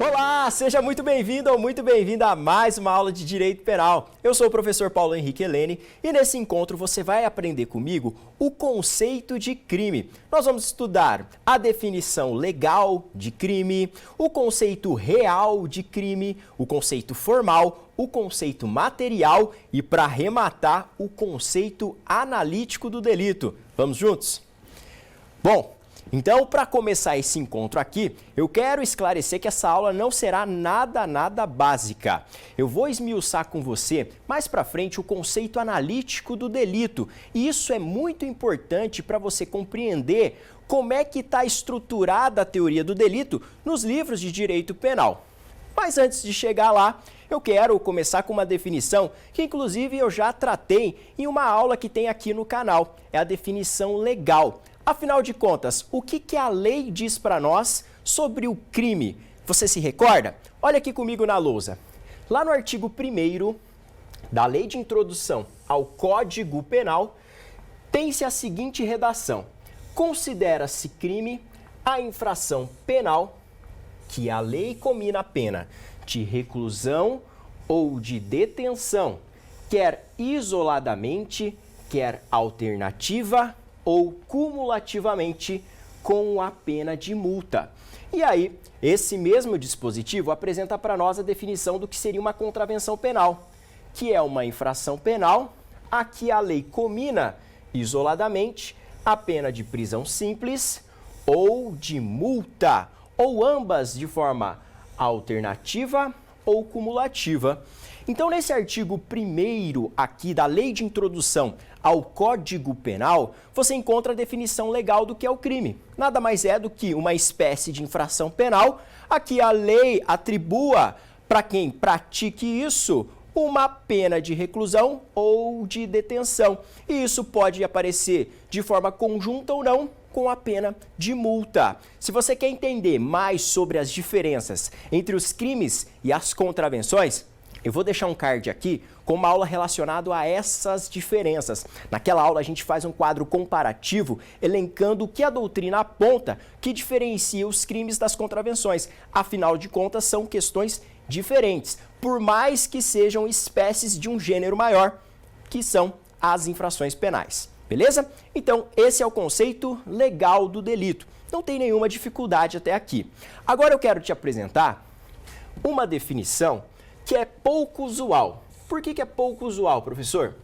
Olá, seja muito bem-vindo ou muito bem-vinda a mais uma aula de Direito Penal. Eu sou o professor Paulo Henrique Helene e nesse encontro você vai aprender comigo o conceito de crime. Nós vamos estudar a definição legal de crime, o conceito real de crime, o conceito formal, o conceito material e, para arrematar, o conceito analítico do delito. Vamos juntos? Bom, então, para começar esse encontro aqui, eu quero esclarecer que essa aula não será nada básica. Eu vou esmiuçar com você mais para frente o conceito analítico do delito. E isso é muito importante para você compreender como é que está estruturada a teoria do delito nos livros de direito penal. Mas antes de chegar lá, eu quero começar com uma definição que, inclusive, eu já tratei em uma aula que tem aqui no canal. É a definição legal. Afinal de contas, o que a lei diz para nós sobre o crime? Você se recorda? Olha aqui comigo na lousa. Lá no artigo 1º da Lei de Introdução ao Código Penal, tem-se a seguinte redação. Considera-se crime a infração penal que a lei comina a pena de reclusão ou de detenção, quer isoladamente, quer alternativa ou cumulativamente com a pena de multa. E aí, esse mesmo dispositivo apresenta para nós a definição do que seria uma contravenção penal, que é uma infração penal a que a lei comina isoladamente a pena de prisão simples ou de multa, ou ambas de forma alternativa ou cumulativa. Então, nesse artigo 1º aqui da Lei de Introdução ao Código Penal, você encontra a definição legal do que é o crime. Nada mais é do que uma espécie de infração penal a que a lei atribua para quem pratique isso uma pena de reclusão ou de detenção. E isso pode aparecer de forma conjunta ou não com a pena de multa. Se você quer entender mais sobre as diferenças entre os crimes e as contravenções, eu vou deixar um card aqui com uma aula relacionada a essas diferenças. Naquela aula a gente faz um quadro comparativo elencando o que a doutrina aponta que diferencia os crimes das contravenções. Afinal de contas, são questões diferentes, por mais que sejam espécies de um gênero maior, que são as infrações penais. Beleza? Então, esse é o conceito legal do delito. Não tem nenhuma dificuldade até aqui. Agora eu quero te apresentar uma definição que é pouco usual. Por que é pouco usual, professor?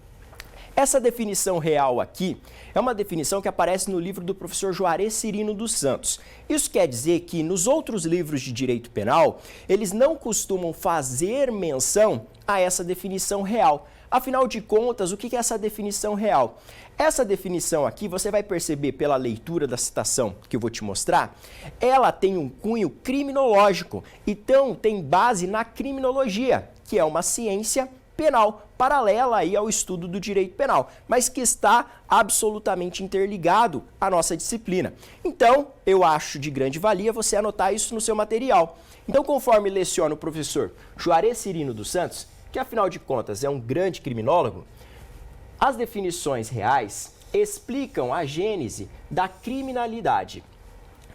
Essa definição real aqui é uma definição que aparece no livro do professor Juarez Cirino dos Santos. Isso quer dizer que nos outros livros de direito penal, eles não costumam fazer menção a essa definição real. Afinal de contas, o que é essa definição real? Essa definição aqui, você vai perceber pela leitura da citação que eu vou te mostrar, ela tem um cunho criminológico, então tem base na criminologia, que é uma ciência penal, paralela aí ao estudo do direito penal, mas que está absolutamente interligado à nossa disciplina. Então, eu acho de grande valia você anotar isso no seu material. Então, conforme leciona o professor Juarez Cirino dos Santos, que afinal de contas é um grande criminólogo, as definições reais explicam a gênese da criminalidade,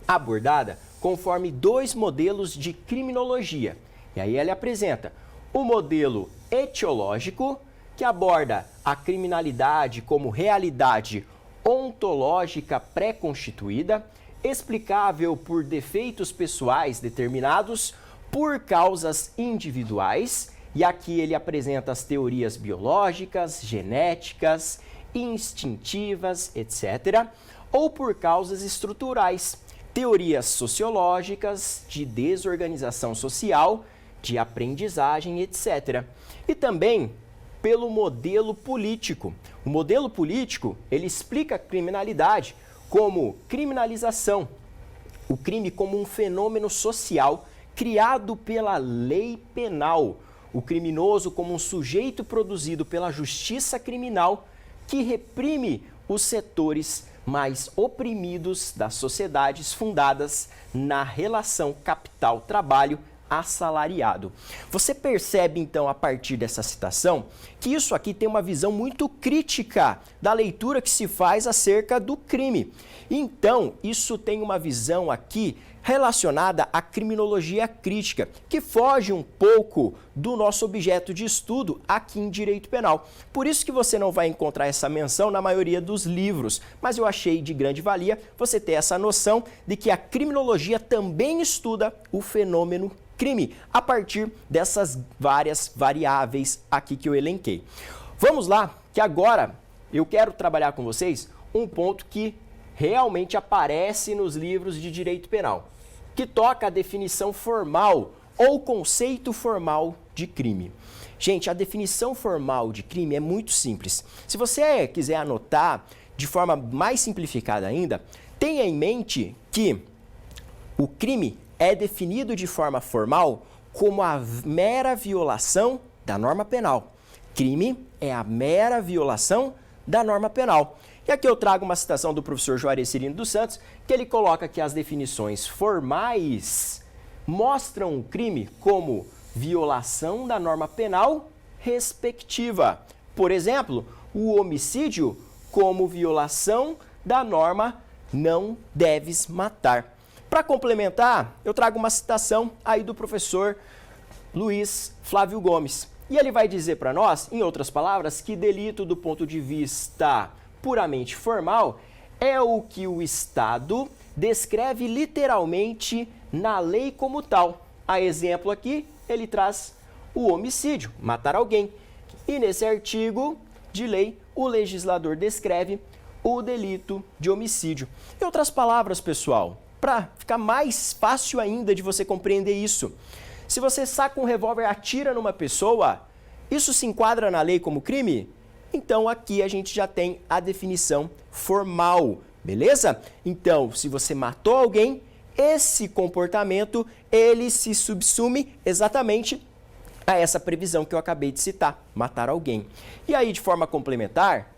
abordada conforme dois modelos de criminologia. E aí ele apresenta o modelo etiológico, que aborda a criminalidade como realidade ontológica pré-constituída, explicável por defeitos pessoais determinados por causas individuais. E aqui ele apresenta as teorias biológicas, genéticas, instintivas, etc., ou por causas estruturais, teorias sociológicas, de desorganização social, de aprendizagem, etc. E também pelo modelo político. O modelo político, ele explica a criminalidade como criminalização, o crime como um fenômeno social criado pela lei penal, o criminoso como um sujeito produzido pela justiça criminal que reprime os setores mais oprimidos das sociedades fundadas na relação capital-trabalho assalariado. Você percebe, então, a partir dessa citação, que isso aqui tem uma visão muito crítica da leitura que se faz acerca do crime. Então, isso tem uma visão aqui relacionada à criminologia crítica, que foge um pouco do nosso objeto de estudo aqui em Direito Penal. Por isso que você não vai encontrar essa menção na maioria dos livros, mas eu achei de grande valia você ter essa noção de que a criminologia também estuda o fenômeno crime, a partir dessas várias variáveis aqui que eu elenquei. Vamos lá, que agora eu quero trabalhar com vocês um ponto que realmente aparece nos livros de direito penal, que toca a definição formal ou conceito formal de crime. Gente, a definição formal de crime é muito simples. Se você quiser anotar de forma mais simplificada ainda, tenha em mente que o crime é definido de forma formal como a mera violação da norma penal. Crime é a mera violação da norma penal. E aqui eu trago uma citação do professor Juarez Cirino dos Santos, que ele coloca que as definições formais mostram o crime como violação da norma penal respectiva. Por exemplo, o homicídio como violação da norma não deves matar. Para complementar, eu trago uma citação aí do professor Luiz Flávio Gomes. E ele vai dizer para nós, em outras palavras, que delito do ponto de vista puramente formal é o que o Estado descreve literalmente na lei como tal. A exemplo aqui, ele traz o homicídio, matar alguém. E nesse artigo de lei, o legislador descreve o delito de homicídio. Em outras palavras, pessoal, para ficar mais fácil ainda de você compreender isso, se você saca um revólver e atira numa pessoa, isso se enquadra na lei como crime? Então aqui a gente já tem a definição formal, beleza? Então, se você matou alguém, esse comportamento, ele se subsume exatamente a essa previsão que eu acabei de citar, matar alguém. E aí, de forma complementar,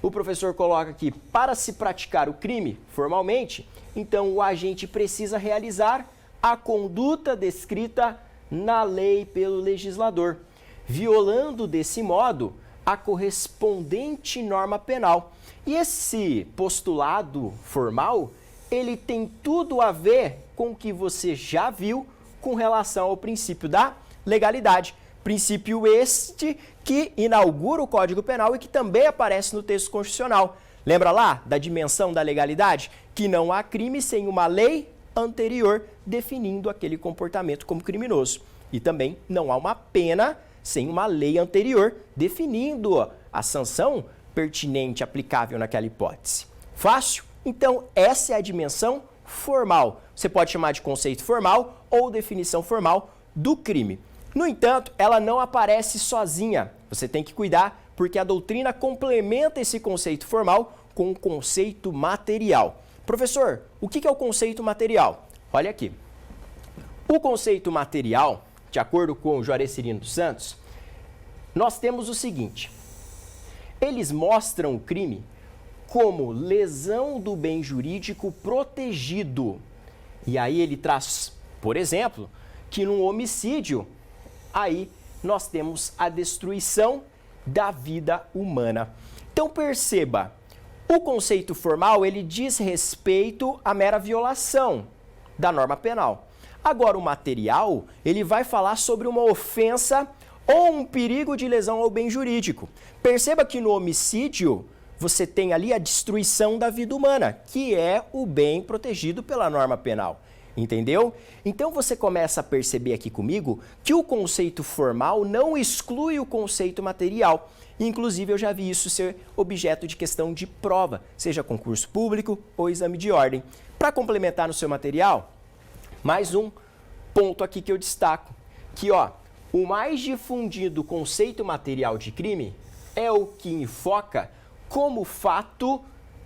o professor coloca que para se praticar o crime formalmente, então o agente precisa realizar a conduta descrita na lei pelo legislador, violando desse modo a correspondente norma penal. E esse postulado formal, ele tem tudo a ver com o que você já viu com relação ao princípio da legalidade. Princípio este que inaugura o Código Penal e que também aparece no texto constitucional. Lembra lá da dimensão da legalidade? Que não há crime sem uma lei anterior definindo aquele comportamento como criminoso. E também não há uma pena sem uma lei anterior definindo a sanção pertinente aplicável naquela hipótese. Fácil? Então, essa é a dimensão formal. Você pode chamar de conceito formal ou definição formal do crime. No entanto, ela não aparece sozinha. Você tem que cuidar porque a doutrina complementa esse conceito formal com o conceito material. Professor, o que é o conceito material? Olha aqui. O conceito material, de acordo com o Juarez Cirino dos Santos, nós temos o seguinte: eles mostram o crime como lesão do bem jurídico protegido. E aí ele traz, por exemplo, que num homicídio, aí nós temos a destruição da vida humana. Então perceba, o conceito formal, ele diz respeito à mera violação da norma penal. Agora o material, ele vai falar sobre uma ofensa ou um perigo de lesão ao bem jurídico. Perceba que no homicídio, você tem ali a destruição da vida humana, que é o bem protegido pela norma penal. Entendeu? Então você começa a perceber aqui comigo que o conceito formal não exclui o conceito material. Inclusive, eu já vi isso ser objeto de questão de prova, seja concurso público ou exame de ordem. Para complementar no seu material, mais um ponto aqui que eu destaco, que o mais difundido conceito material de crime é o que enfoca como fato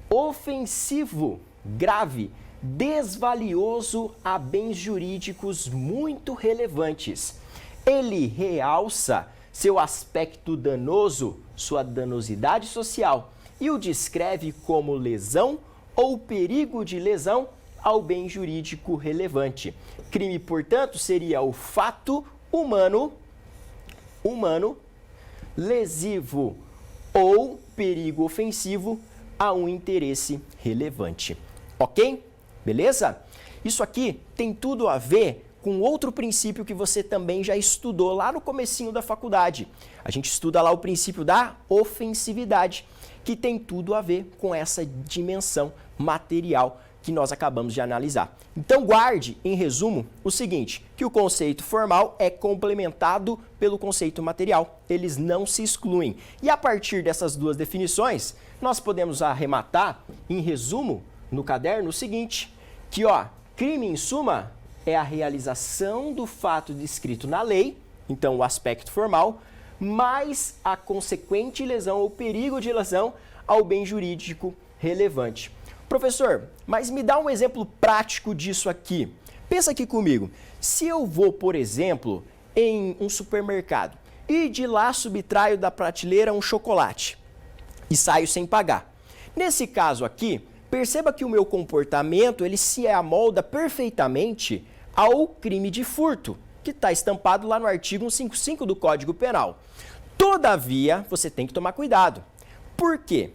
ofensivo, grave, desvalioso a bens jurídicos muito relevantes. Ele realça seu aspecto danoso, sua danosidade social, e o descreve como lesão ou perigo de lesão ao bem jurídico relevante. Crime, portanto, seria o fato humano, lesivo ou perigo ofensivo a um interesse relevante. Ok? Beleza? Isso aqui tem tudo a ver com outro princípio que você também já estudou lá no comecinho da faculdade. A gente estuda lá o princípio da ofensividade, que tem tudo a ver com essa dimensão material que nós acabamos de analisar. Então guarde, em resumo, o seguinte, que o conceito formal é complementado pelo conceito material. Eles não se excluem. E a partir dessas duas definições, nós podemos arrematar, em resumo, no caderno, o seguinte, que crime, em suma, é a realização do fato descrito na lei, então o aspecto formal, mais a consequente lesão ou perigo de lesão ao bem jurídico relevante. Professor, mas me dá um exemplo prático disso aqui. Pensa aqui comigo. Se eu vou, por exemplo, em um supermercado e de lá subtraio da prateleira um chocolate e saio sem pagar. Nesse caso aqui, perceba que o meu comportamento ele se amolda perfeitamente ao crime de furto, que está estampado lá no artigo 155 do Código Penal. Todavia, você tem que tomar cuidado. Por quê?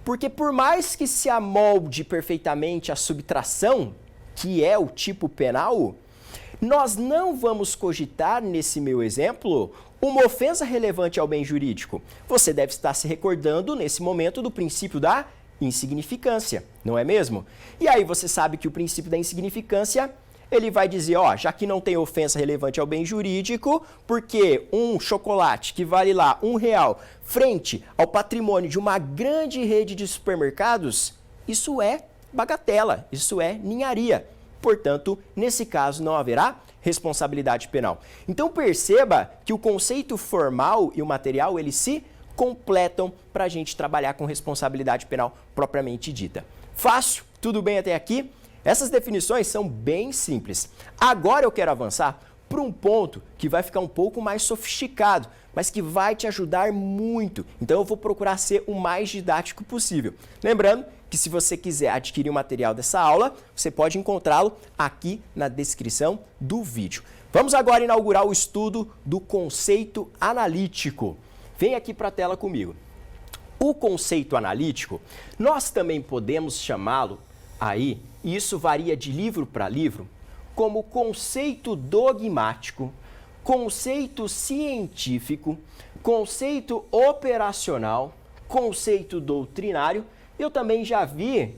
Porque por mais que se amolde perfeitamente a subtração, que é o tipo penal, nós não vamos cogitar, nesse meu exemplo, uma ofensa relevante ao bem jurídico. Você deve estar se recordando, nesse momento, do princípio da insignificância, não é mesmo? E aí você sabe que o princípio da insignificância, ele vai dizer, já que não tem ofensa relevante ao bem jurídico, porque um chocolate que vale lá R$1 frente ao patrimônio de uma grande rede de supermercados, isso é bagatela, isso é ninharia. Portanto, nesse caso não haverá responsabilidade penal. Então perceba que o conceito formal e o material, eles se completam para a gente trabalhar com responsabilidade penal propriamente dita. Fácil? Tudo bem até aqui? Essas definições são bem simples. Agora eu quero avançar para um ponto que vai ficar um pouco mais sofisticado, mas que vai te ajudar muito. Então eu vou procurar ser o mais didático possível. Lembrando que se você quiser adquirir o material dessa aula, você pode encontrá-lo aqui na descrição do vídeo. Vamos agora inaugurar o estudo do conceito analítico. Vem aqui para a tela comigo. O conceito analítico, nós também podemos chamá-lo aí, e isso varia de livro para livro, como conceito dogmático, conceito científico, conceito operacional, conceito doutrinário. Eu também já vi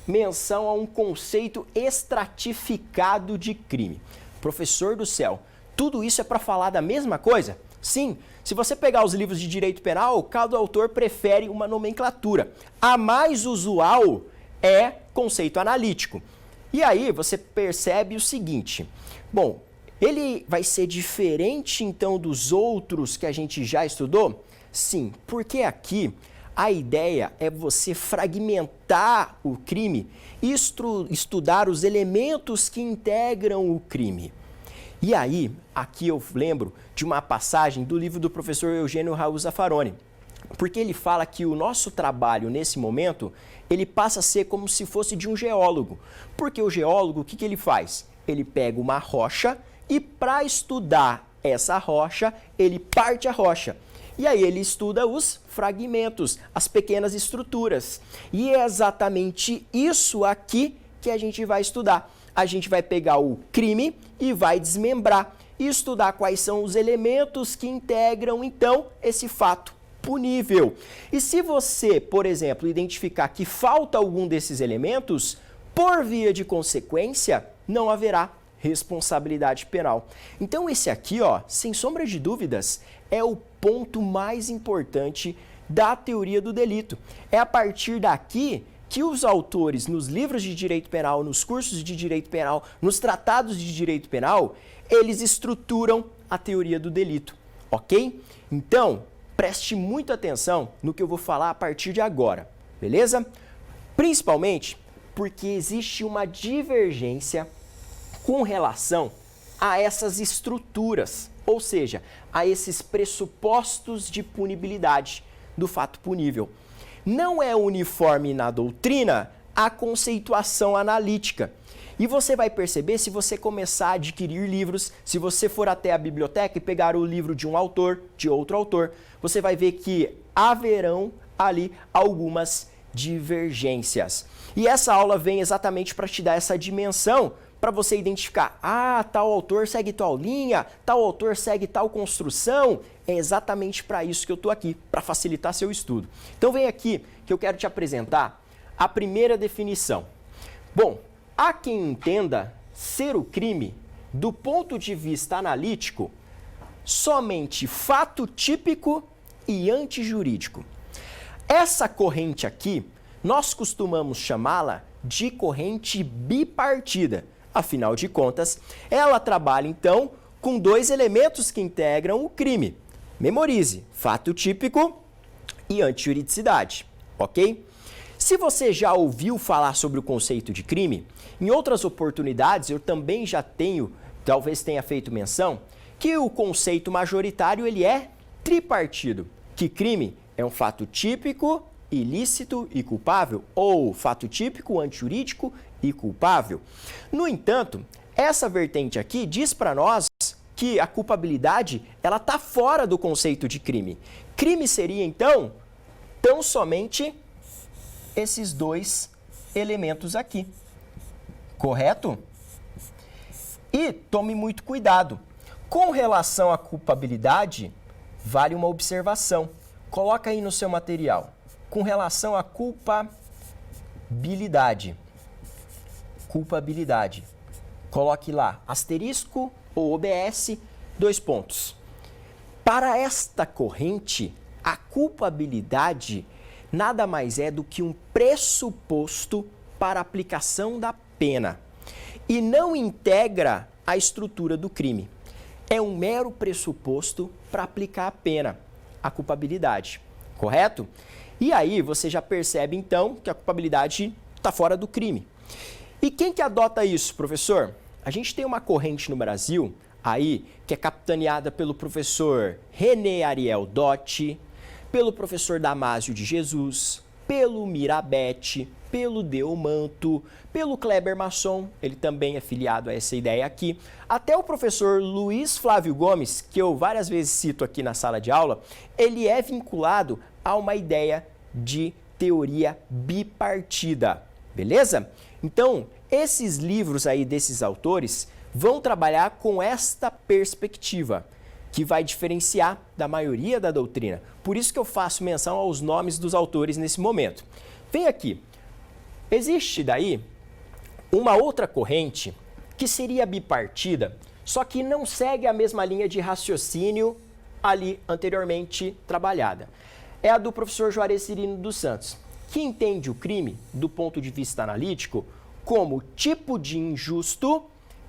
menção a um conceito estratificado de crime. Professor do céu, tudo isso é para falar da mesma coisa? Sim, se você pegar os livros de direito penal, cada autor prefere uma nomenclatura. A mais usual é conceito analítico. E aí você percebe o seguinte, bom, ele vai ser diferente então dos outros que a gente já estudou? Sim, porque aqui a ideia é você fragmentar o crime e estudar os elementos que integram o crime. E aí, aqui eu lembro de uma passagem do livro do professor Eugênio Raul Zaffaroni, porque ele fala que o nosso trabalho nesse momento, ele passa a ser como se fosse de um geólogo. Porque o geólogo, o que ele faz? Ele pega uma rocha e para estudar essa rocha, ele parte a rocha. E aí ele estuda os fragmentos, as pequenas estruturas. E é exatamente isso aqui que a gente vai estudar. A gente vai pegar o crime e vai desmembrar e estudar quais são os elementos que integram, então, esse fato punível. E se você, por exemplo, identificar que falta algum desses elementos, por via de consequência, não haverá responsabilidade penal. Então esse aqui, sem sombra de dúvidas, é o ponto mais importante da teoria do delito. É a partir daqui que os autores, nos livros de direito penal, nos cursos de direito penal, nos tratados de direito penal, eles estruturam a teoria do delito, ok? Então, preste muita atenção no que eu vou falar a partir de agora, beleza? Principalmente porque existe uma divergência com relação a essas estruturas, ou seja, a esses pressupostos de punibilidade do fato punível. Não é uniforme na doutrina a conceituação analítica. E você vai perceber se você começar a adquirir livros, se você for até a biblioteca e pegar o livro de um autor, de outro autor, você vai ver que haverão ali algumas divergências. E essa aula vem exatamente para te dar essa dimensão, para você identificar, tal autor segue tal linha, tal autor segue tal construção. É exatamente para isso que eu estou aqui, para facilitar seu estudo. Então vem aqui que eu quero te apresentar a primeira definição. Bom, há quem entenda ser o crime, do ponto de vista analítico, somente fato típico e antijurídico. Essa corrente aqui, nós costumamos chamá-la de corrente bipartida. Afinal de contas, ela trabalha, então, com dois elementos que integram o crime. Memorize, fato típico e antijuridicidade, ok? Se você já ouviu falar sobre o conceito de crime, em outras oportunidades eu também já talvez tenha feito menção, que o conceito majoritário ele é tripartido, que crime é um fato típico, ilícito e culpável, ou fato típico, antijurídico e culpável. No entanto, essa vertente aqui diz para nós que a culpabilidade ela está fora do conceito de crime. Crime seria, então, tão somente esses dois elementos aqui, correto? E tome muito cuidado. Com relação à culpabilidade, vale uma observação. Coloca aí no seu material. Com relação à culpabilidade. Coloque lá, asterisco ou OBS, 2 pontos. Para esta corrente, a culpabilidade nada mais é do que um pressuposto para a aplicação da pena e não integra a estrutura do crime. É um mero pressuposto para aplicar a pena, a culpabilidade, correto? E aí você já percebe então que a culpabilidade está fora do crime. E quem que adota isso, professor? A gente tem uma corrente no Brasil aí que é capitaneada pelo professor René Ariel Dotti, pelo professor Damásio de Jesus, pelo Mirabete, pelo Delmanto, pelo Kleber Masson, ele também é filiado a essa ideia aqui, até o professor Luiz Flávio Gomes, que eu várias vezes cito aqui na sala de aula, ele é vinculado a uma ideia de teoria bipartida, beleza? Então, esses livros aí desses autores vão trabalhar com esta perspectiva, que vai diferenciar da maioria da doutrina. Por isso que eu faço menção aos nomes dos autores nesse momento. Vem aqui. Existe daí uma outra corrente que seria bipartida, só que não segue a mesma linha de raciocínio ali anteriormente trabalhada. É a do professor Juarez Cirino dos Santos, que entende o crime, do ponto de vista analítico, como tipo de injusto,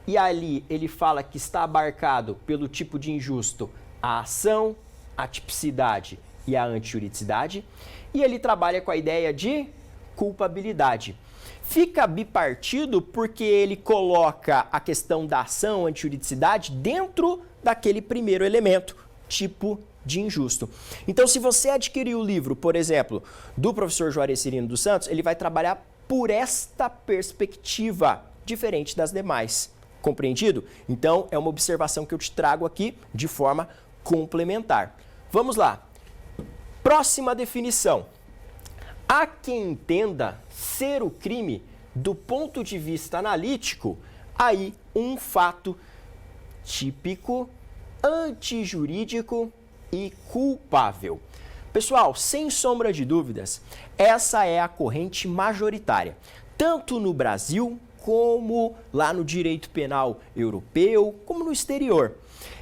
e ali ele fala que está abarcado pelo tipo de injusto a ação, a tipicidade e a antijuridicidade, e ele trabalha com a ideia de culpabilidade. Fica bipartido porque ele coloca a questão da ação, antijuridicidade, dentro daquele primeiro elemento, tipo de injusto. Então, se você adquirir o livro, por exemplo, do professor Juarez Cirino dos Santos, ele vai trabalhar por esta perspectiva, diferente das demais. Compreendido? Então, é uma observação que eu te trago aqui de forma complementar. Vamos lá. Próxima definição. Há quem entenda ser o crime, do ponto de vista analítico, aí um fato típico, antijurídico e culpável. Pessoal, sem sombra de dúvidas, essa é a corrente majoritária, tanto no Brasil como lá no direito penal europeu, como no exterior.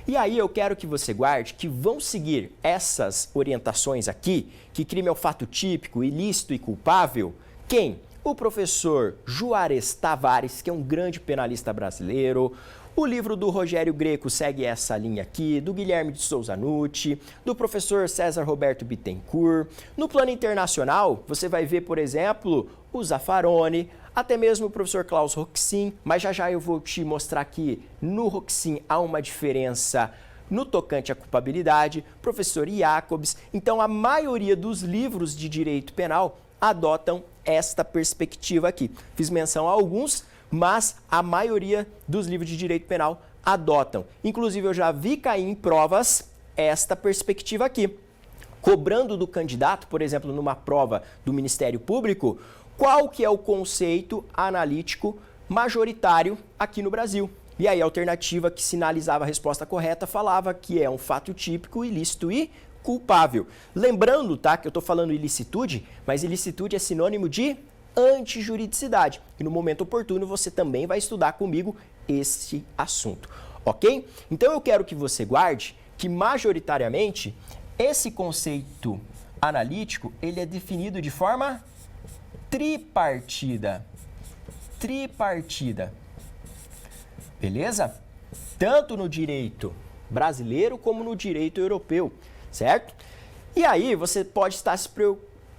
E aí eu quero que você guarde que vão seguir essas orientações aqui, que crime é o fato típico, ilícito e culpável, quem? O professor Juarez Tavares, que é um grande penalista brasileiro. O livro do Rogério Greco segue essa linha aqui, do Guilherme de Souza Nucci, do professor César Roberto Bittencourt. No plano internacional, você vai ver, por exemplo, o Zaffaroni, até mesmo o professor Klaus Roxin, mas já eu vou te mostrar que no Roxin há uma diferença no tocante à culpabilidade, professor Jacobs. Então, a maioria dos livros de direito penal adotam esta perspectiva aqui. Fiz menção a alguns, mas a maioria dos livros de direito penal adotam. Inclusive, eu já vi cair em provas esta perspectiva aqui. cobrando do candidato, por exemplo, numa prova do Ministério Público, qual que é o conceito analítico majoritário aqui no Brasil. E aí a alternativa que sinalizava a resposta correta falava que é um fato típico, ilícito e culpável. Lembrando, tá, que eu estou falando ilicitude, mas ilicitude é sinônimo de antijuridicidade. E no momento oportuno você também vai estudar comigo esse assunto, ok? Então eu quero que você guarde que majoritariamente esse conceito analítico ele é definido de forma tripartida. Tripartida. Beleza? Tanto no direito brasileiro como no direito europeu, certo? E aí você pode estar se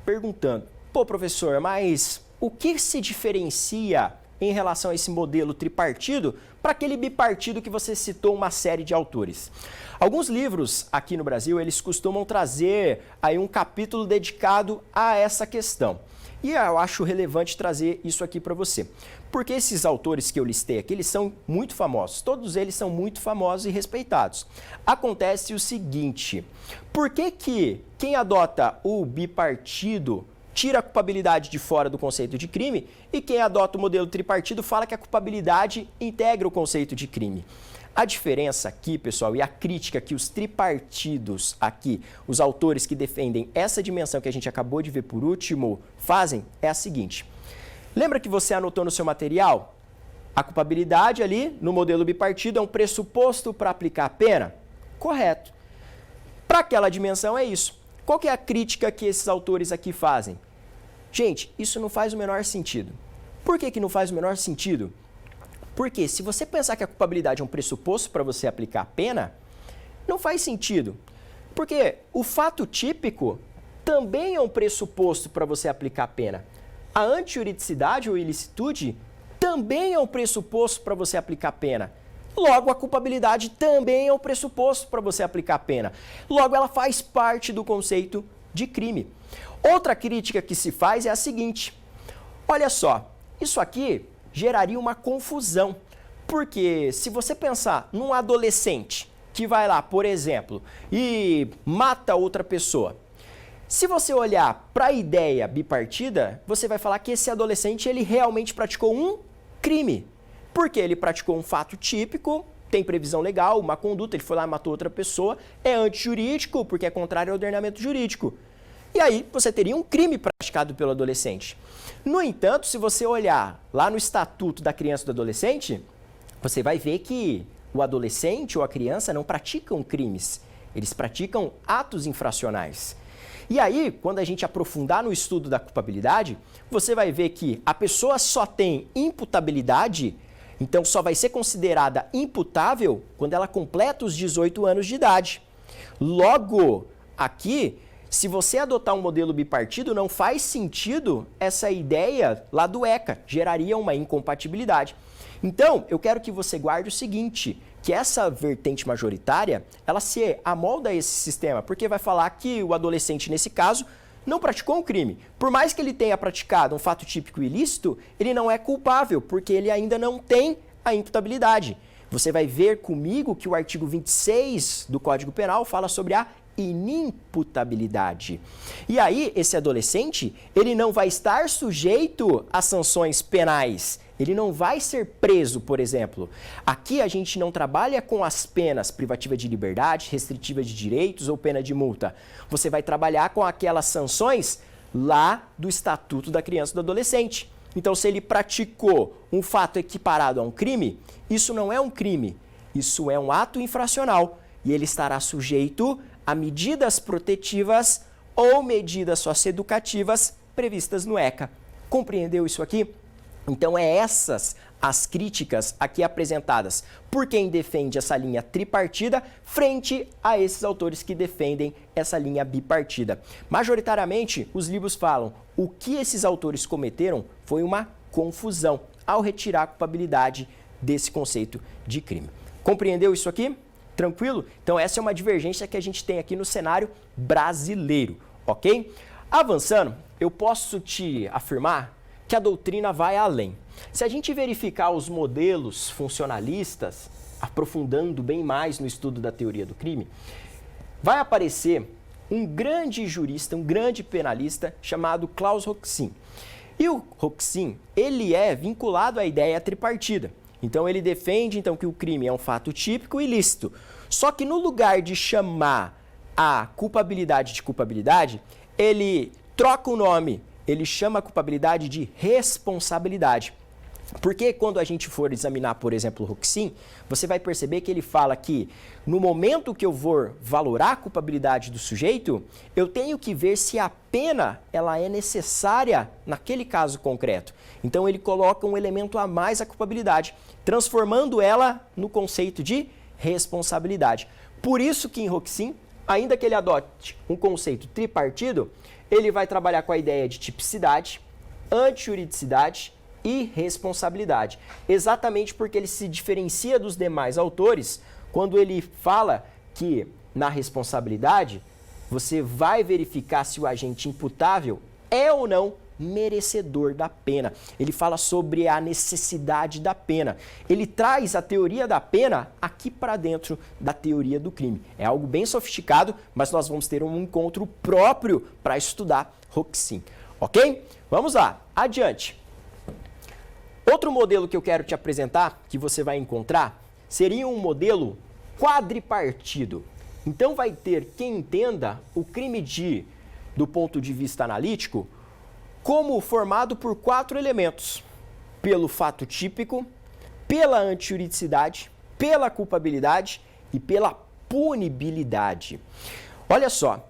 perguntando, pô, professor, mas o que se diferencia em relação a esse modelo tripartido para aquele bipartido que você citou uma série de autores? Alguns livros aqui no Brasil, eles costumam trazer aí um capítulo dedicado a essa questão. E eu acho relevante trazer isso aqui para você. Porque esses autores que eu listei aqui, eles são muito famosos. Todos eles são muito famosos e respeitados. Acontece o seguinte, por que que quem adota o bipartido tira a culpabilidade de fora do conceito de crime e quem adota o modelo tripartido fala que a culpabilidade integra o conceito de crime? A diferença aqui, pessoal, e a crítica que os tripartidos aqui, os autores que defendem essa dimensão que a gente acabou de ver por último, fazem é a seguinte. Lembra que você anotou no seu material? A culpabilidade ali, no modelo bipartido, é um pressuposto para aplicar a pena? Correto. Para aquela dimensão é isso. Qual que é a crítica que esses autores aqui fazem? Gente, isso não faz o menor sentido. Por que que não faz o menor sentido? Porque se você pensar que a culpabilidade é um pressuposto para você aplicar a pena, não faz sentido. Porque o fato típico também é um pressuposto para você aplicar a pena. A antijuridicidade ou ilicitude também é um pressuposto para você aplicar a pena. Logo, a culpabilidade também é um pressuposto para você aplicar a pena. Logo, ela faz parte do conceito de crime. Outra crítica que se faz é a seguinte. Olha só, isso aqui geraria uma confusão. Porque se você pensar num adolescente que vai lá, por exemplo, e mata outra pessoa, se você olhar para a ideia bipartida, você vai falar que esse adolescente ele realmente praticou um crime. Porque ele praticou um fato típico, tem previsão legal, uma conduta, ele foi lá e matou outra pessoa, é antijurídico, porque é contrário ao ordenamento jurídico. E aí você teria um crime praticado pelo adolescente. No entanto, se você olhar lá no Estatuto da Criança e do Adolescente, você vai ver que o adolescente ou a criança não praticam crimes, eles praticam atos infracionais. E aí, quando a gente aprofundar no estudo da culpabilidade, você vai ver que a pessoa só tem imputabilidade, então só vai ser considerada imputável quando ela completa os 18 anos de idade. Logo, aqui, se você adotar um modelo bipartido, não faz sentido essa ideia lá do ECA, geraria uma incompatibilidade. Então, eu quero que você guarde o seguinte, que essa vertente majoritária, ela se amolda a esse sistema, porque vai falar que o adolescente, nesse caso, não praticou um crime. Por mais que ele tenha praticado um fato típico ilícito, ele não é culpável, porque ele ainda não tem a imputabilidade. Você vai ver comigo que o artigo 26 do Código Penal fala sobre a inimputabilidade. E aí, esse adolescente, ele não vai estar sujeito a sanções penais. Ele não vai ser preso, por exemplo. Aqui a gente não trabalha com as penas privativa de liberdade, restritiva de direitos ou pena de multa. Você vai trabalhar com aquelas sanções lá do Estatuto da Criança e do Adolescente. Então, se ele praticou um fato equiparado a um crime, isso não é um crime, isso é um ato infracional e ele estará sujeito a medidas protetivas ou medidas socioeducativas previstas no ECA. Compreendeu isso aqui? Então, essas as críticas aqui apresentadas por quem defende essa linha tripartida frente a esses autores que defendem essa linha bipartida. Majoritariamente, os livros falam o que esses autores cometeram foi uma confusão ao retirar a culpabilidade desse conceito de crime. Compreendeu isso aqui? Tranquilo? Então, essa é uma divergência que a gente tem aqui no cenário brasileiro, ok? Avançando, eu posso te afirmar que a doutrina vai além. Se a gente verificar os modelos funcionalistas, aprofundando bem mais no estudo da teoria do crime, vai aparecer um grande jurista, um grande penalista chamado Klaus Roxin. E o Roxin, ele é vinculado à ideia tripartida. Então ele defende então que o crime é um fato típico e ilícito. Só que no lugar de chamar a culpabilidade de culpabilidade, ele troca o nome, ele chama a culpabilidade de responsabilidade. Porque quando a gente for examinar, por exemplo, o Roxin, você vai perceber que ele fala que no momento que eu vou valorar a culpabilidade do sujeito, eu tenho que ver se a pena ela é necessária naquele caso concreto. Então ele coloca um elemento a mais à culpabilidade, transformando ela no conceito de responsabilidade. Por isso que em Roxin, ainda que ele adote um conceito tripartido, ele vai trabalhar com a ideia de tipicidade, antijuridicidade e responsabilidade. Exatamente porque ele se diferencia dos demais autores quando ele fala que na responsabilidade você vai verificar se o agente imputável é ou não merecedor da pena. Ele fala sobre a necessidade da pena. Ele traz a teoria da pena aqui para dentro da teoria do crime. É algo bem sofisticado, mas nós vamos ter um encontro próprio para estudar Roxin. Ok? Vamos lá, adiante. Outro modelo que eu quero te apresentar, que você vai encontrar, seria um modelo quadripartido. Então vai ter quem entenda o crime do ponto de vista analítico como formado por 4 elementos: pelo fato típico, pela antijuridicidade, pela culpabilidade e pela punibilidade. Olha só,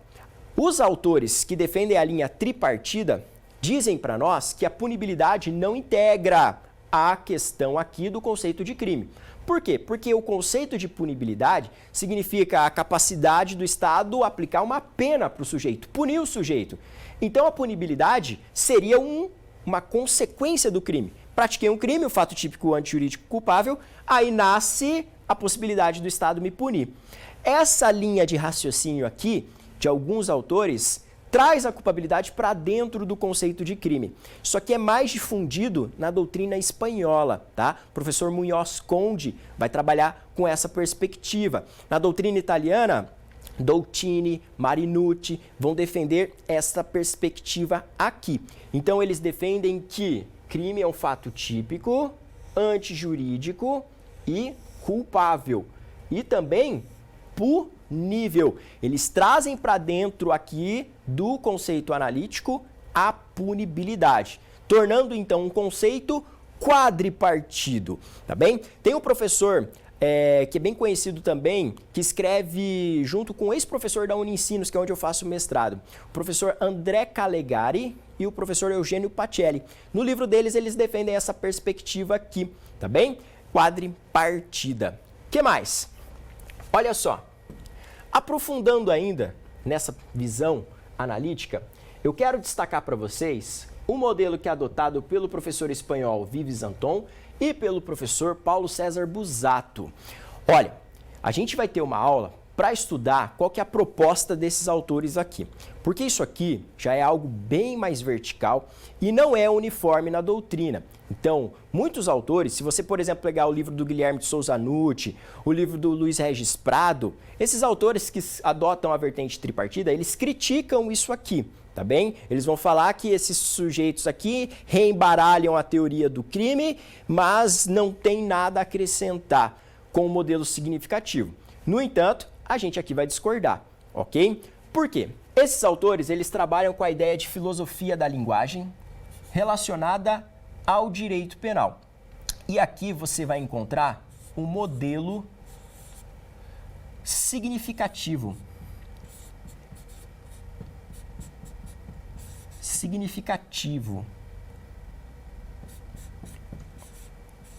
os autores que defendem a linha tripartida dizem para nós que a punibilidade não integra a questão aqui do conceito de crime. Por quê? Porque o conceito de punibilidade significa a capacidade do Estado aplicar uma pena para o sujeito, punir o sujeito. Então a punibilidade seria uma consequência do crime. Pratiquei um crime, o fato típico antijurídico culpável, aí nasce a possibilidade do Estado me punir. Essa linha de raciocínio aqui, de alguns autores, traz a culpabilidade para dentro do conceito de crime. Isso aqui é mais difundido na doutrina espanhola, tá? O professor Munhoz Conde vai trabalhar com essa perspectiva. Na doutrina italiana, Doltini, Marinucci vão defender essa perspectiva aqui. Então eles defendem que crime é um fato típico, antijurídico e culpável. E também punível. Eles trazem para dentro aqui do conceito analítico a punibilidade, tornando então um conceito quadripartido, tá bem? Tem um professor que é bem conhecido também, que escreve junto com o ex-professor da Unicinos, que é onde eu faço o mestrado, o professor André Calegari e o professor Eugênio Pacelli. No livro deles, eles defendem essa perspectiva aqui, tá bem? Quadripartida. O que mais? Olha só, aprofundando ainda nessa visão analítica, eu quero destacar para vocês um modelo que é adotado pelo professor espanhol Vives Anton e pelo professor Paulo César Busato. Olha, a gente vai ter uma aula para estudar qual que é a proposta desses autores aqui, porque isso aqui já é algo bem mais vertical e não é uniforme na doutrina. Então, muitos autores, se você, por exemplo, pegar o livro do Guilherme de Souza Nucci, o livro do Luiz Regis Prado, esses autores que adotam a vertente tripartida, eles criticam isso aqui, tá bem? Eles vão falar que esses sujeitos aqui reembaralham a teoria do crime, mas não tem nada a acrescentar com o modelo significativo. No entanto, a gente aqui vai discordar, ok? Por quê? Esses autores, eles trabalham com a ideia de filosofia da linguagem relacionada ao direito penal. E aqui você vai encontrar um modelo significativo.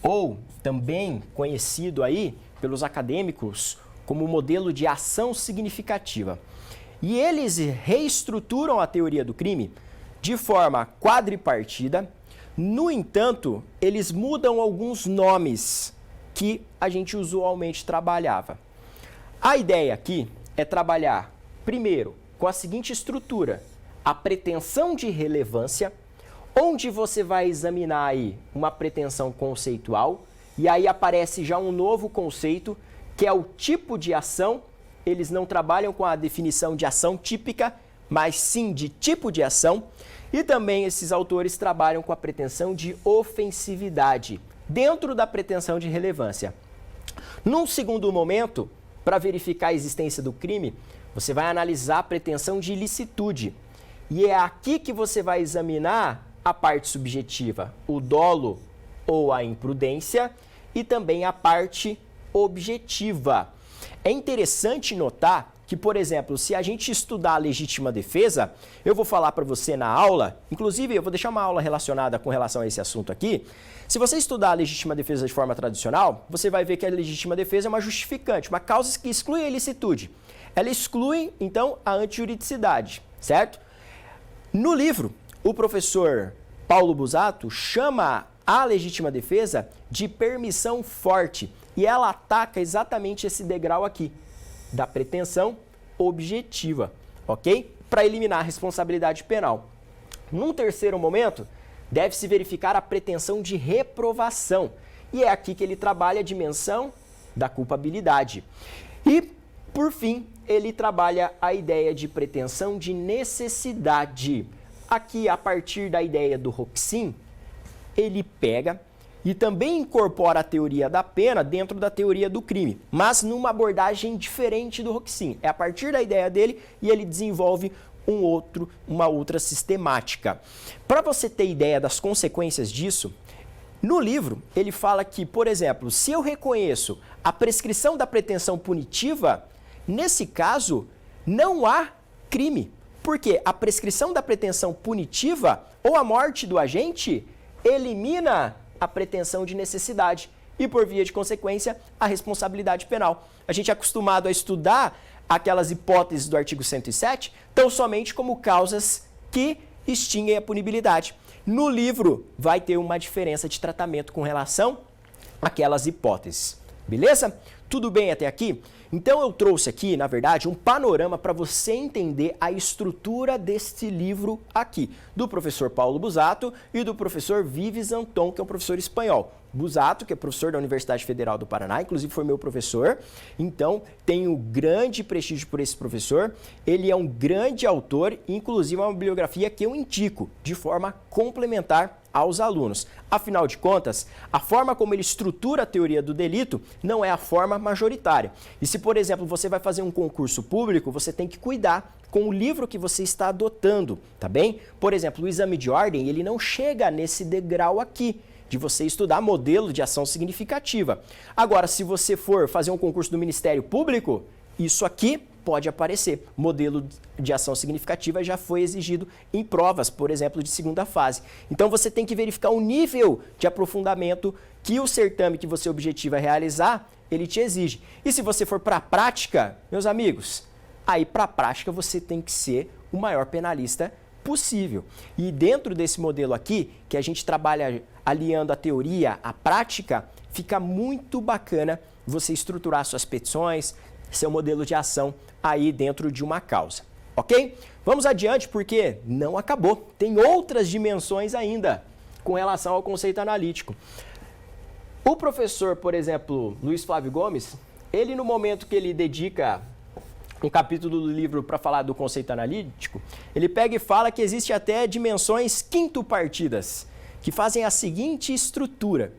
Ou também conhecido aí pelos acadêmicos como modelo de ação significativa. E eles reestruturam a teoria do crime de forma quadripartida. No entanto, eles mudam alguns nomes que a gente usualmente trabalhava. A ideia aqui é trabalhar, primeiro, com a seguinte estrutura: a pretensão de relevância, onde você vai examinar aí uma pretensão conceitual, e aí aparece já um novo conceito, que é o tipo de ação eles não trabalham com a definição de ação típica, mas sim de tipo de ação. E também esses autores trabalham com a pretensão de ofensividade, dentro da pretensão de relevância. Num segundo momento, para verificar a existência do crime, você vai analisar a pretensão de ilicitude. E é aqui que você vai examinar a parte subjetiva, o dolo ou a imprudência, e também a parte objetiva. É interessante notar que, por exemplo, se a gente estudar a legítima defesa, eu vou falar para você na aula, inclusive eu vou deixar uma aula relacionada com relação a esse assunto aqui. Se você estudar a legítima defesa de forma tradicional, você vai ver que a legítima defesa é uma justificante, uma causa que exclui a ilicitude. Ela exclui, então, a antijuridicidade, certo? No livro, o professor Paulo Busato chama a legítima defesa de permissão forte e ela ataca exatamente esse degrau aqui, da pretensão objetiva, ok? Para eliminar a responsabilidade penal. Num terceiro momento, deve-se verificar a pretensão de reprovação e é aqui que ele trabalha a dimensão da culpabilidade. E, por fim, ele trabalha a ideia de pretensão de necessidade. Aqui, a partir da ideia do Roxin, ele pega e também incorpora a teoria da pena dentro da teoria do crime, mas numa abordagem diferente do Roxin. É a partir da ideia dele e ele desenvolve uma outra sistemática. Para você ter ideia das consequências disso, no livro ele fala que, por exemplo, se eu reconheço a prescrição da pretensão punitiva, nesse caso não há crime, porque a prescrição da pretensão punitiva ou a morte do agente elimina a pretensão de necessidade e, por via de consequência, a responsabilidade penal. A gente é acostumado a estudar aquelas hipóteses do artigo 107 tão somente como causas que extinguem a punibilidade. No livro vai ter uma diferença de tratamento com relação àquelas hipóteses. Beleza? Tudo bem até aqui? Então eu trouxe aqui, na verdade, um panorama para você entender a estrutura deste livro aqui, do professor Paulo Busato e do professor Vives Anton, que é um professor espanhol. Busato, que é professor da Universidade Federal do Paraná, inclusive foi meu professor, então tenho grande prestígio por esse professor. Ele é um grande autor, inclusive é uma bibliografia que eu indico de forma complementar aos alunos. Afinal de contas, a forma como ele estrutura a teoria do delito não é a forma majoritária. E se, por exemplo, você vai fazer um concurso público, você tem que cuidar com o livro que você está adotando, tá bem? Por exemplo, o exame de ordem, ele não chega nesse degrau aqui, de você estudar modelo de ação significativa. Agora, se você for fazer um concurso do Ministério Público, isso aqui pode aparecer. Modelo de ação significativa já foi exigido em provas, por exemplo, de segunda fase. Então, você tem que verificar o nível de aprofundamento que o certame que você objetiva realizar, ele te exige. E se você for para a prática, meus amigos, aí para a prática você tem que ser o maior penalista possível. E dentro desse modelo aqui, que a gente trabalha aliando a teoria à prática, fica muito bacana você estruturar suas petições, seu modelo de ação aí dentro de uma causa, ok? Vamos adiante porque não acabou. Tem outras dimensões ainda com relação ao conceito analítico. O professor, por exemplo, Luiz Flávio Gomes, ele no momento que ele dedica um capítulo do livro para falar do conceito analítico, ele pega e fala que existe até dimensões quinto-partidas, que fazem a seguinte estrutura.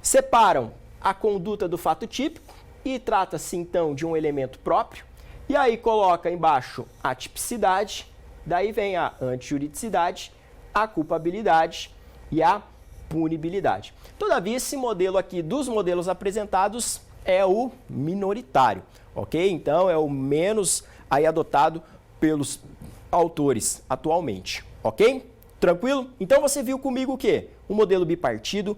Separam a conduta do fato típico e trata-se então de um elemento próprio, e aí coloca embaixo a tipicidade, daí vem a antijuridicidade, a culpabilidade e a punibilidade. Todavia, esse modelo aqui dos modelos apresentados é o minoritário, ok? Então, é o menos aí adotado pelos autores atualmente, ok? Tranquilo? Então, você viu comigo o quê? Um modelo bipartido,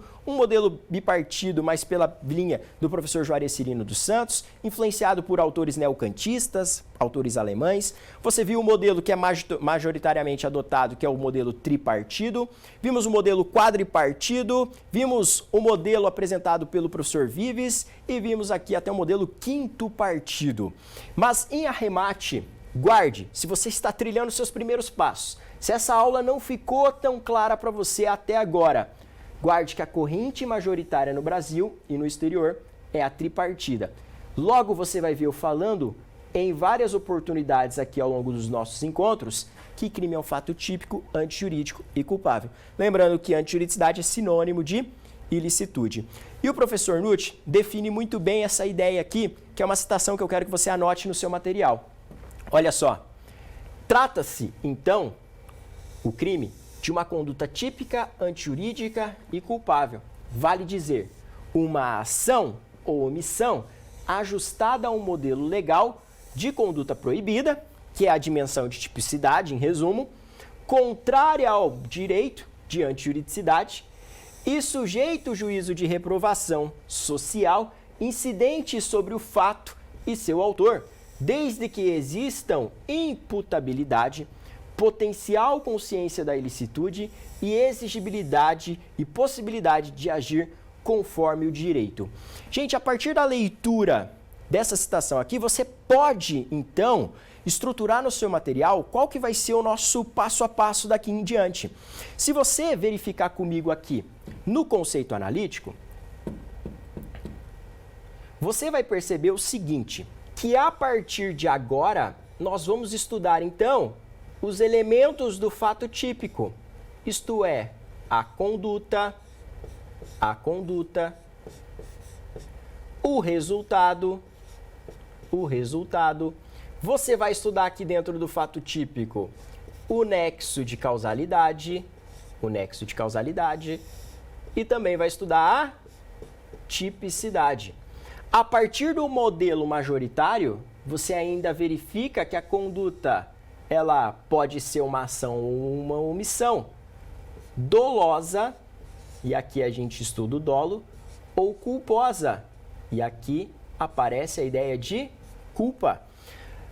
mas pela linha do professor Juarez Cirino dos Santos, influenciado por autores neocantistas, autores alemães. Você viu o modelo que é majoritariamente adotado, que é o modelo tripartido. Vimos o modelo quadripartido, vimos o modelo apresentado pelo professor Vives e vimos aqui até o modelo quinto partido. Mas, em arremate, guarde, se você está trilhando seus primeiros passos, se essa aula não ficou tão clara para você até agora, guarde que a corrente majoritária no Brasil e no exterior é a tripartida. Logo você vai ver eu falando em várias oportunidades aqui ao longo dos nossos encontros que crime é um fato típico, antijurídico e culpável. Lembrando que antijuridicidade é sinônimo de ilicitude. E o professor Nutt define muito bem essa ideia aqui, que é uma citação que eu quero que você anote no seu material. Olha só, trata-se, então, o crime de uma conduta típica, antijurídica e culpável. Vale dizer, uma ação ou omissão ajustada a um modelo legal de conduta proibida, que é a dimensão de tipicidade, em resumo, contrária ao direito de antijuridicidade e sujeito ao juízo de reprovação social incidente sobre o fato e seu autor, desde que existam imputabilidade, potencial consciência da ilicitude e exigibilidade e possibilidade de agir conforme o direito. Gente, a partir da leitura dessa citação aqui, você pode, então, estruturar no seu material qual que vai ser o nosso passo a passo daqui em diante. Se você verificar comigo aqui no conceito analítico, você vai perceber o seguinte, que a partir de agora, nós vamos estudar, então, os elementos do fato típico, isto é, a conduta, o resultado. Você vai estudar aqui dentro do fato típico o nexo de causalidade, e também vai estudar a tipicidade. A partir do modelo majoritário, você ainda verifica que a conduta ela pode ser uma ação ou uma omissão dolosa, e aqui a gente estuda o dolo, ou culposa, e aqui aparece a ideia de culpa.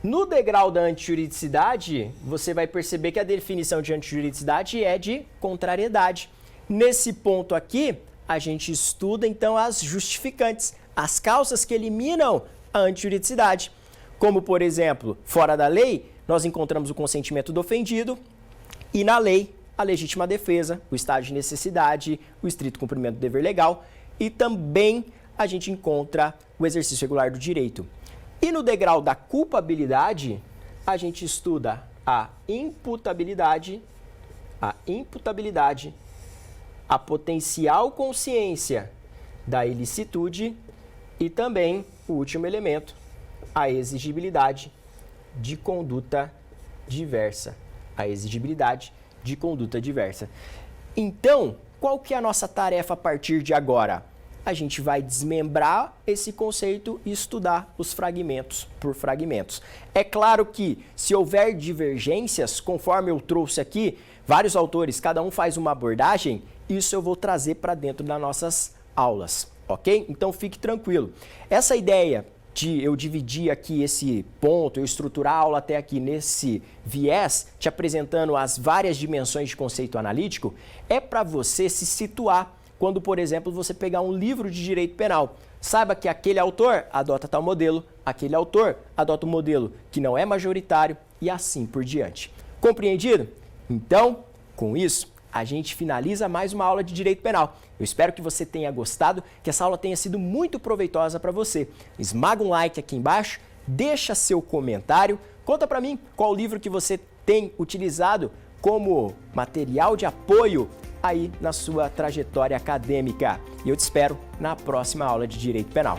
No degrau da antijuridicidade, você vai perceber que a definição de antijuridicidade é de contrariedade. Nesse ponto aqui, a gente estuda então as justificantes, as causas que eliminam a antijuridicidade. Como, por exemplo, fora da lei, nós encontramos o consentimento do ofendido e na lei, a legítima defesa, o estado de necessidade, o estrito cumprimento do dever legal e também a gente encontra o exercício regular do direito. E no degrau da culpabilidade, a gente estuda a imputabilidade, a potencial consciência da ilicitude e também, o último elemento, a exigibilidade de conduta diversa. Então, qual que é a nossa tarefa a partir de agora? A gente vai desmembrar esse conceito e estudar os fragmentos por fragmentos. É claro que, se houver divergências, conforme eu trouxe aqui, vários autores, cada um faz uma abordagem, isso eu vou trazer para dentro das nossas aulas, ok? Então, fique tranquilo. Essa ideia de eu dividir aqui esse ponto, eu estruturar a aula até aqui nesse viés, te apresentando as várias dimensões de conceito analítico, é para você se situar quando, por exemplo, você pegar um livro de direito penal. Saiba que aquele autor adota tal modelo, aquele autor adota um modelo que não é majoritário e assim por diante. Compreendido? Então, com isso, a gente finaliza mais uma aula de direito penal. Eu espero que você tenha gostado, que essa aula tenha sido muito proveitosa para você. Esmaga um like aqui embaixo, deixa seu comentário, conta para mim qual livro que você tem utilizado como material de apoio aí na sua trajetória acadêmica. E eu te espero na próxima aula de Direito Penal.